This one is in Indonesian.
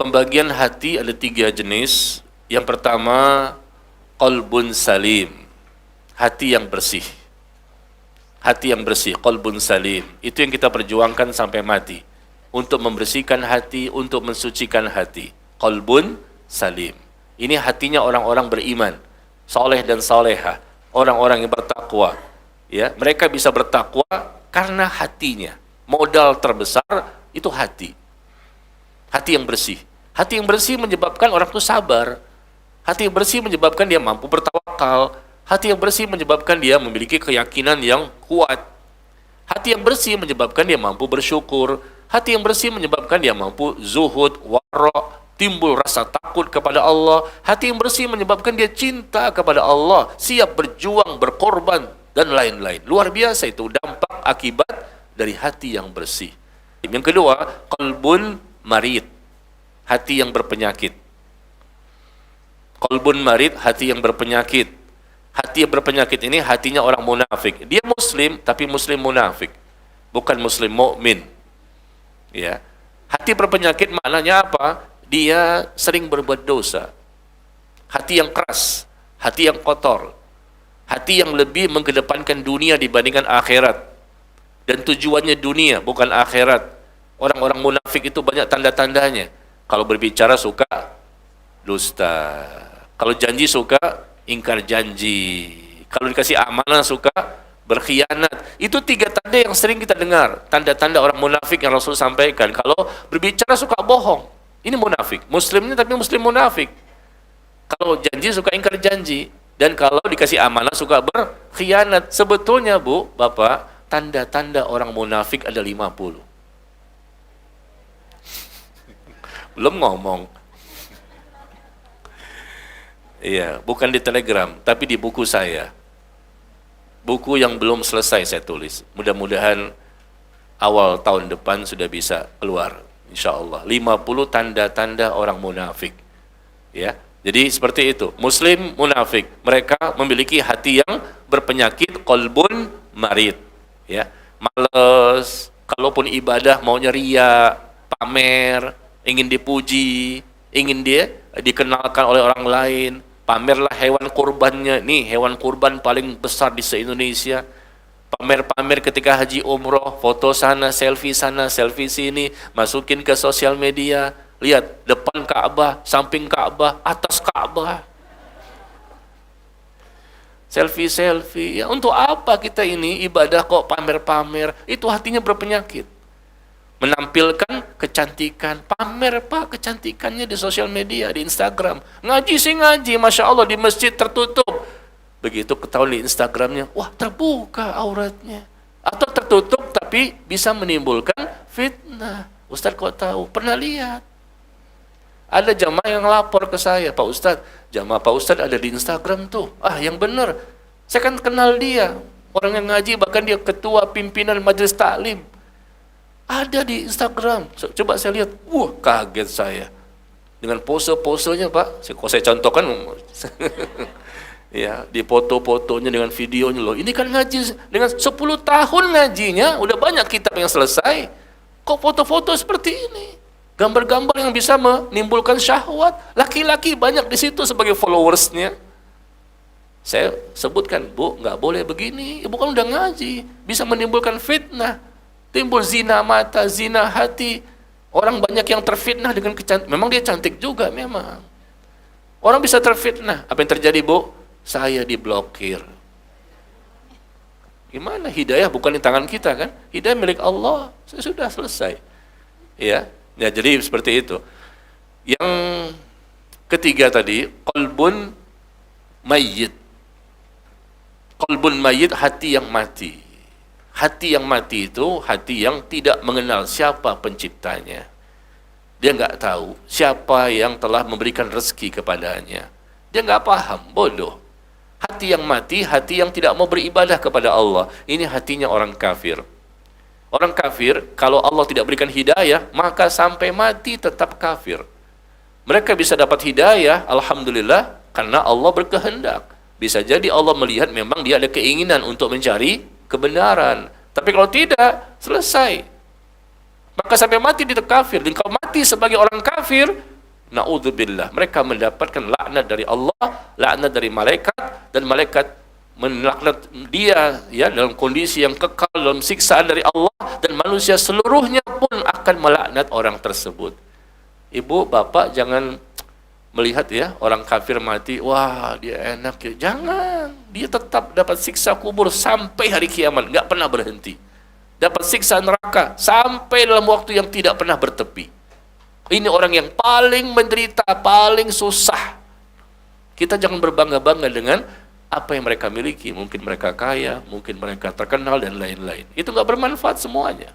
Pembagian hati ada 3 jenis. Yang pertama, qalbun salim, hati yang bersih. Hati yang bersih, qalbun salim. Itu yang kita perjuangkan sampai mati. Untuk membersihkan hati, untuk mensucikan hati. Qalbun salim. Ini hatinya orang-orang beriman, soleh dan solehah, orang-orang yang bertakwa. Ya, mereka bisa bertakwa karena hatinya. Modal terbesar itu hati. Hati yang bersih. Hati yang bersih menyebabkan orang itu sabar. Hati yang bersih menyebabkan dia mampu bertawakal. Hati yang bersih menyebabkan dia memiliki keyakinan yang kuat. Hati yang bersih menyebabkan dia mampu bersyukur. Hati yang bersih menyebabkan dia mampu zuhud, wara', timbul rasa takut kepada Allah. Hati yang bersih menyebabkan dia cinta kepada Allah, siap berjuang, berkorban, dan lain-lain. Luar biasa itu dampak akibat dari hati yang bersih. Yang kedua, qalbun marid, hati yang berpenyakit. Qalbun marid, hati yang berpenyakit. Hati yang berpenyakit ini hatinya orang munafik. Dia muslim, tapi muslim munafik, bukan muslim mukmin. Ya. Hati berpenyakit maknanya apa? Dia sering berbuat dosa. Hati yang keras, hati yang kotor, hati yang lebih mengedepankan dunia dibandingkan akhirat. Dan tujuannya dunia, bukan akhirat. Orang-orang munafik itu banyak tanda-tandanya. Kalau berbicara suka dusta. Kalau janji suka ingkar janji. Kalau dikasih amanah suka berkhianat. Itu 3 tanda yang sering kita dengar. Tanda-tanda orang munafik yang Rasul sampaikan. Kalau berbicara suka bohong, ini munafik. Muslimnya tapi muslim munafik. Kalau janji suka ingkar janji. Dan kalau dikasih amanah suka berkhianat. Sebetulnya Bu, Bapak, tanda-tanda orang munafik ada 50. Belum ngomong. Iya, bukan di Telegram, tapi di buku saya. Buku yang belum selesai saya tulis. Mudah-mudahan awal tahun depan sudah bisa keluar, insyaallah. 50 tanda-tanda orang munafik. Ya. Jadi seperti itu. Muslim munafik, mereka memiliki hati yang berpenyakit, qalbun marid. Ya. Males, kalaupun ibadah maunya riya, pamer, ingin dipuji, ingin dia dikenalkan oleh orang lain. Pamerlah hewan kurbannya, nih hewan kurban paling besar di se-Indonesia. Pamer-pamer ketika haji umroh, foto sana, selfie sini, masukin ke sosial media. Lihat, depan Ka'bah, samping Ka'bah, atas Ka'bah. Selfie-selfie. Ya, untuk apa kita ini ibadah kok pamer-pamer? Itu hatinya berpenyakit. Menampilkan kecantikan, pamer Pak kecantikannya di sosial media, di Instagram. Ngaji sih ngaji, Masya Allah, di masjid tertutup. Begitu ketahuan di Instagramnya, wah terbuka auratnya. Atau tertutup tapi bisa menimbulkan fitnah. Ustaz kok tahu? Pernah lihat. Ada jamaah yang lapor ke saya, Pak Ustaz, jamaah Pak Ustaz ada di Instagram tuh. Ah, yang benar. Saya kan kenal dia. Orang yang ngaji, bahkan dia ketua pimpinan majelis taklim. Ada di Instagram. Coba saya lihat, wah kaget saya dengan pose-posenya Pak. Kok saya contohkan ya, di foto-fotonya dengan videonya loh. Ini kan ngaji dengan 10 tahun ngajinya, udah banyak kitab yang selesai. Kok foto-foto seperti ini? Gambar-gambar yang bisa menimbulkan syahwat. Laki-laki banyak di situ sebagai followersnya. Saya sebutkan, Bu, nggak boleh begini. Ibu kan udah ngaji, bisa menimbulkan fitnah. Timbul zina mata, zina hati. Orang banyak yang terfitnah dengan kecantikan. Memang dia cantik juga memang. Orang bisa terfitnah. Apa yang terjadi, Bu? Saya diblokir. Gimana? Hidayah bukan di tangan kita kan? Hidayah milik Allah. Sudah selesai. Ya, jadi seperti itu. Yang ketiga tadi, qalbun mayyit. Qalbun mayyit, hati yang mati. Hati yang mati itu hati yang tidak mengenal siapa penciptanya. Dia nggak tahu siapa yang telah memberikan rezeki kepadanya. Dia nggak paham, bodoh. Hati yang mati, hati yang tidak mau beribadah kepada Allah. Ini hatinya orang kafir. Orang kafir, kalau Allah tidak berikan hidayah, maka sampai mati tetap kafir. Mereka bisa dapat hidayah, alhamdulillah, karena Allah berkehendak. Bisa jadi Allah melihat memang dia ada keinginan untuk mencari kebenaran. Tapi kalau tidak, selesai. Maka sampai mati dia kafir. Dan kalau mati sebagai orang kafir, Na'udzubillah. Mereka mendapatkan laknat dari Allah, laknat dari malaikat, dan malaikat melaknat dia ya dalam kondisi yang kekal dalam siksaan dari Allah, dan manusia seluruhnya pun akan melaknat orang tersebut. Ibu, bapak jangan melihat ya orang kafir mati, wah dia enak ya. Jangan, dia tetap dapat siksa kubur sampai hari kiamat, nggak pernah berhenti. Dapat siksa neraka sampai dalam waktu yang tidak pernah bertepi. Ini orang yang paling menderita, paling susah. Kita jangan berbangga-bangga dengan apa yang mereka miliki. Mungkin mereka kaya, mungkin mereka terkenal, dan lain-lain. Itu nggak bermanfaat semuanya.